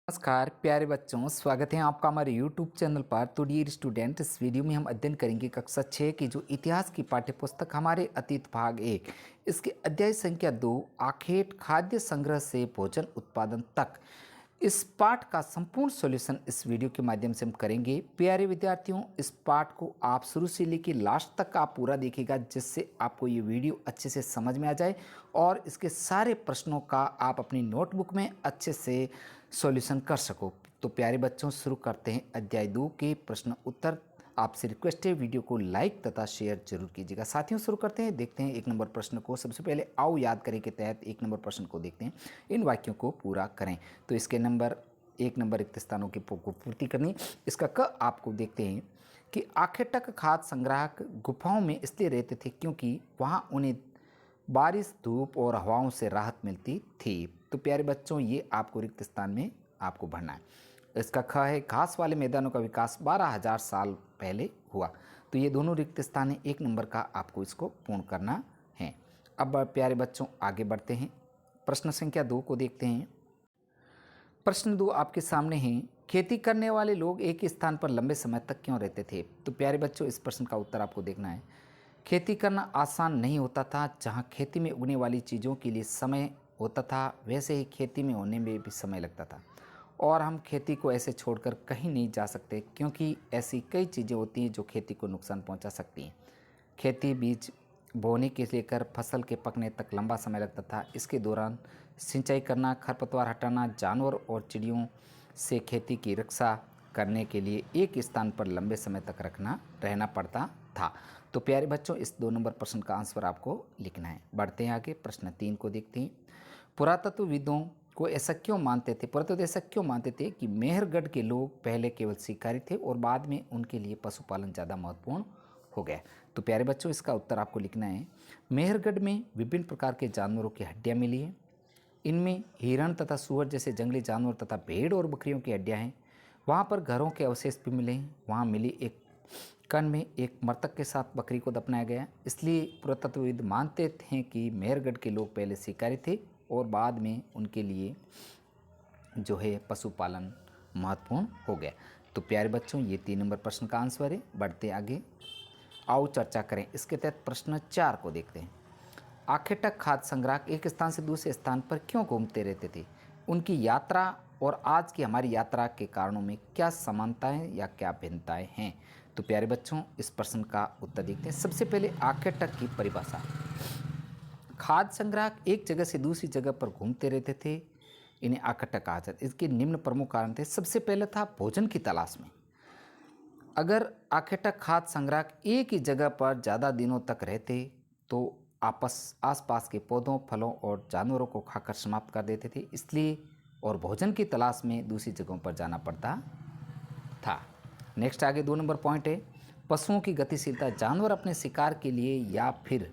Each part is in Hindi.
नमस्कार प्यारे बच्चों, स्वागत है आपका हमारे YouTube चैनल पर। तो डियर स्टूडेंट, इस वीडियो में हम अध्ययन करेंगे कक्षा 6 की जो इतिहास की पाठ्यपुस्तक हमारे अतीत भाग 1 इसके अध्याय संख्या 2 आखेट खाद्य संग्रह से भोजन उत्पादन तक। इस पाठ का संपूर्ण सॉल्यूशन इस वीडियो के माध्यम से हम करेंगे। प्यारे विद्यार्थियों, इस पाठ को आप शुरू से लेकर लास्ट तक आप पूरा देखिएगा, जिससे आपको ये वीडियो अच्छे से समझ में आ जाए और इसके सारे प्रश्नों का आप अपनी नोटबुक में अच्छे से सॉल्यूशन कर सको। तो प्यारे बच्चों, शुरू करते हैं अध्याय 2 के प्रश्न उत्तर। आपसे रिक्वेस्ट है वीडियो को लाइक तथा शेयर जरूर कीजिएगा। साथियों, शुरू करते हैं, देखते हैं 1 नंबर प्रश्न को। सबसे पहले आओ याद करें के तहत 1 नंबर प्रश्न को देखते हैं। इन वाक्यों को पूरा करें। तो इसके नंबर 1 नंबर रिक्त स्थानों की को पूर्ति करनी। इसका क आपको देखते हैं कि आखेटक खाद्य संग्राहक गुफाओं में इसलिए रहते थे क्योंकि वहाँ उन्हें बारिश, धूप और हवाओं से राहत मिलती थी। तो प्यारे बच्चों, ये आपको रिक्त स्थान में आपको भरना है। इसका ख है घास वाले मैदानों का विकास 12,000 साल पहले हुआ। तो ये दोनों रिक्त स्थान है, 1 नंबर का आपको इसको पूर्ण करना है। अब प्यारे बच्चों आगे बढ़ते हैं, प्रश्न संख्या 2 को देखते हैं। प्रश्न 2 आपके सामने है, खेती करने वाले लोग एक ही स्थान पर लंबे समय तक क्यों रहते थे? तो प्यारे बच्चों, इस प्रश्न का उत्तर आपको देखना है। खेती करना आसान नहीं होता था। जहाँ खेती में उगने वाली चीज़ों के लिए समय होता था, वैसे ही खेती में होने में भी समय लगता था। और हम खेती को ऐसे छोड़कर कहीं नहीं जा सकते, क्योंकि ऐसी कई चीज़ें होती हैं जो खेती को नुकसान पहुंचा सकती हैं। खेती बीज बोने के लेकर फसल के पकने तक लंबा समय लगता था। इसके दौरान सिंचाई करना, खरपतवार हटाना, जानवर और चिड़ियों से खेती की रक्षा करने के लिए एक स्थान पर लंबे समय तक रहना पड़ता था। तो प्यारे बच्चों, इस 2 नंबर प्रश्न का आंसर आपको लिखना है। बढ़ते हैं आगे, प्रश्न 3 को देखते हैं। पुरातत्वविदों को ऐसा क्यों मानते थे पुरातत्व ऐसा क्यों मानते थे कि मेहरगढ़ के लोग पहले केवल शिकारी थे और बाद में उनके लिए पशुपालन ज़्यादा महत्वपूर्ण हो गया? तो प्यारे बच्चों, इसका उत्तर आपको लिखना है। मेहरगढ़ में विभिन्न प्रकार के जानवरों की हड्डियाँ मिली हैं। इनमें हिरण तथा सुअर जैसे जंगली जानवर तथा भेड़ और बकरियों की हड्डियाँ हैं। वहाँ पर घरों के अवशेष भी मिले हैं। वहाँ मिली एक कण में एक मृतक के साथ बकरी को दफनाया गया। इसलिए पुरातत्वविद मानते थे कि मेहरगढ़ के लोग पहले शिकारी थे और बाद में उनके लिए जो है पशुपालन महत्वपूर्ण हो गया। तो प्यारे बच्चों, ये 3 नंबर प्रश्न का आंसर है। बढ़ते आगे, आओ चर्चा करें। इसके तहत प्रश्न 4 को देखते हैं। आखेटक खाद्य संग्राहक एक स्थान से दूसरे स्थान पर क्यों घूमते रहते थे? उनकी यात्रा और आज की हमारी यात्रा के कारणों में क्या समानताएं या क्या भिन्नताएं हैं? तो प्यारे बच्चों, इस प्रश्न का उत्तर देखते हैं। सबसे पहले आखेटक की परिभाषा। खाद्य संग्राहक एक जगह से दूसरी जगह पर घूमते रहते थे, इन्हें आखेटक कहा जाता है। इसके निम्न प्रमुख कारण थे। सबसे पहले था भोजन की तलाश में। अगर आखेटक खाद्य संग्राहक एक ही जगह पर ज़्यादा दिनों तक रहते तो आसपास के पौधों, फलों और जानवरों को खाकर समाप्त कर देते थे। इसलिए और भोजन की तलाश में दूसरी जगहों पर जाना पड़ता था। नेक्स्ट आगे 2 नंबर पॉइंट है, पशुओं की गतिशीलता। जानवर अपने शिकार के लिए या फिर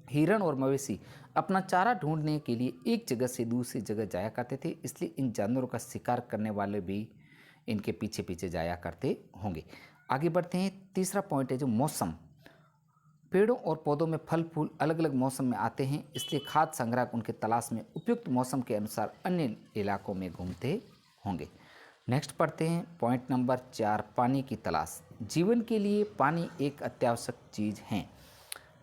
हिरण और मवेशी अपना चारा ढूंढने के लिए एक जगह से दूसरी जगह जाया करते थे। इसलिए इन जानवरों का शिकार करने वाले भी इनके पीछे पीछे जाया करते होंगे। आगे बढ़ते हैं, तीसरा पॉइंट है जो मौसम। पेड़ों और पौधों में फल फूल अलग अलग मौसम में आते हैं, इसलिए खाद्य संग्राहक उनके तलाश में उपयुक्त मौसम के अनुसार अन्य इलाकों में घूमते होंगे। नेक्स्ट पढ़ते हैं पॉइंट नंबर 4, पानी की तलाश। जीवन के लिए पानी एक अत्यावश्यक चीज़ है।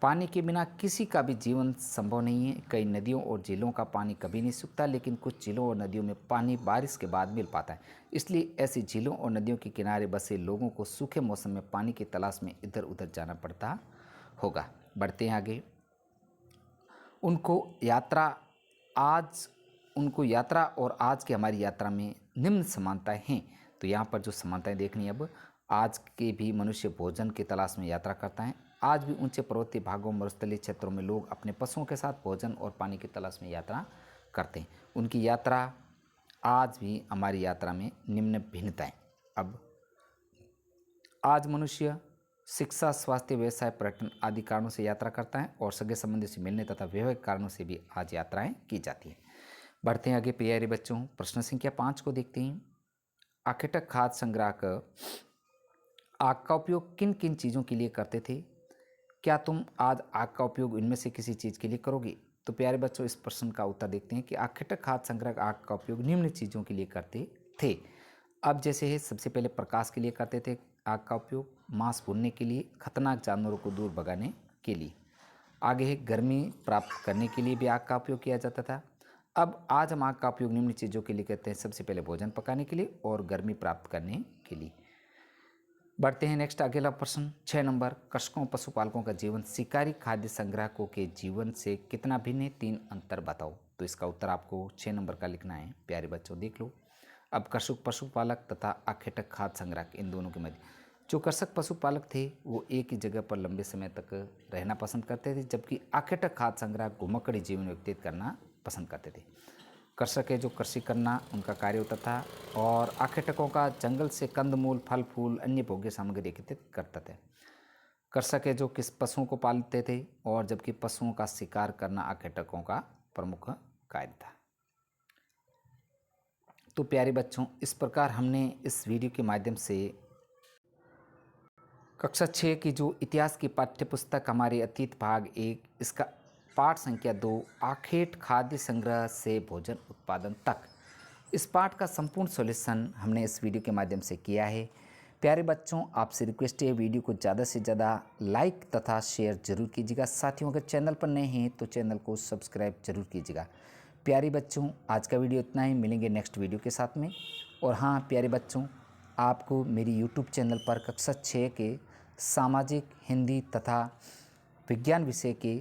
पानी के बिना किसी का भी जीवन संभव नहीं है। कई नदियों और झीलों का पानी कभी नहीं सूखता, लेकिन कुछ झीलों और नदियों में पानी बारिश के बाद मिल पाता है। इसलिए ऐसी झीलों और नदियों के किनारे बसे लोगों को सूखे मौसम में पानी की तलाश में इधर उधर जाना पड़ता होगा। बढ़ते हैं आगे, उनको यात्रा और आज की हमारी यात्रा में निम्न समानताएं हैं। तो यहाँ पर जो समानताएं देखनी है, अब आज के भी मनुष्य भोजन की तलाश में यात्रा करता है। आज भी ऊंचे पर्वतीय भागों, मरुस्थलीय क्षेत्रों में लोग अपने पशुओं के साथ भोजन और पानी की तलाश में यात्रा करते हैं। उनकी यात्रा आज भी हमारी यात्रा में निम्न भिन्नताएं। अब आज मनुष्य शिक्षा, स्वास्थ्य, व्यवसाय, पर्यटन आदि कारणों से यात्रा करता है और सगे संबंधियों से मिलने तथा वैवाहिक कारणों से भी आज यात्राएं की जाती हैं। बढ़ते हैं आगे प्यारे बच्चों, प्रश्न संख्या 5 को देखते हैं। आखेटक खाद्य संग्राहक आग का उपयोग किन किन चीज़ों के लिए करते थे? क्या तुम आज आग का उपयोग इनमें से किसी चीज़ के लिए करोगे? तो प्यारे बच्चों, इस प्रश्न का उत्तर देखते हैं कि आखेटक खाद्य संग्रह आग का उपयोग निम्न चीज़ों के लिए करते थे। अब जैसे है, सबसे पहले प्रकाश के लिए करते थे आग का उपयोग, मांस भूनने के लिए, खतरनाक जानवरों को दूर भगाने के लिए। आगे है, गर्मी प्राप्त करने के लिए भी आग का उपयोग किया जाता था। अब आज हम आग का उपयोग निम्न चीज़ों के लिए करते हैं। सबसे पहले भोजन पकाने के लिए और गर्मी प्राप्त करने के लिए। बढ़ते हैं नेक्स्ट अगला प्रश्न 6 नंबर। कृषकों पशुपालकों का जीवन शिकारी खाद्य संग्राहकों के जीवन से कितना भिन्न है, 3 अंतर बताओ। तो इसका उत्तर आपको 6 नंबर का लिखना है। प्यारे बच्चों देख लो। अब कृषक पशुपालक तथा आखेटक खाद्य संग्राहक, इन दोनों के मध्य, जो कृषक पशुपालक थे वो एक ही जगह पर लंबे समय तक रहना पसंद करते थे, जबकि आखेटक खाद्य संग्राहक घुमक्कड़ी जीवन व्यतीत करना पसंद करते थे। कृषक है जो कृषि करना उनका कार्य होता था, और आखेटकों का जंगल से कंदमूल, फल फूल, अन्य भोग्य सामग्री एकत्रित करते थे। कृषक है जो किस पशुओं को पालते थे, और जबकि पशुओं का शिकार करना आखेटकों का प्रमुख कार्य था। तो प्यारे बच्चों, इस प्रकार हमने इस वीडियो के माध्यम से कक्षा 6 की जो इतिहास की पाठ्यपुस्तक हमारे अतीत भाग 1, इसका पाठ संख्या 2, आखेट खाद्य संग्रह से भोजन उत्पादन तक, इस पाठ का संपूर्ण सॉल्यूशन हमने इस वीडियो के माध्यम से किया है। प्यारे बच्चों, आपसे रिक्वेस्ट है वीडियो को ज़्यादा से ज़्यादा लाइक तथा शेयर जरूर कीजिएगा। साथियों, अगर चैनल पर नए हैं तो चैनल को सब्सक्राइब जरूर कीजिएगा। प्यारे बच्चों, आज का वीडियो इतना ही, मिलेंगे नेक्स्ट वीडियो के साथ में। और हाँ प्यारे बच्चों, आपको मेरी यूट्यूब चैनल पर कक्षा 6 के सामाजिक, हिंदी तथा विज्ञान विषय के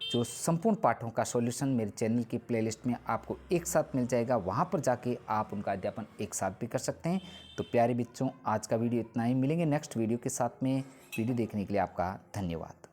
जो संपूर्ण पाठों का सॉल्यूशन मेरे चैनल की प्लेलिस्ट में आपको एक साथ मिल जाएगा। वहाँ पर जाके आप उनका अध्यापन एक साथ भी कर सकते हैं। तो प्यारे बच्चों, आज का वीडियो इतना ही, मिलेंगे नेक्स्ट वीडियो के साथ में। वीडियो देखने के लिए आपका धन्यवाद।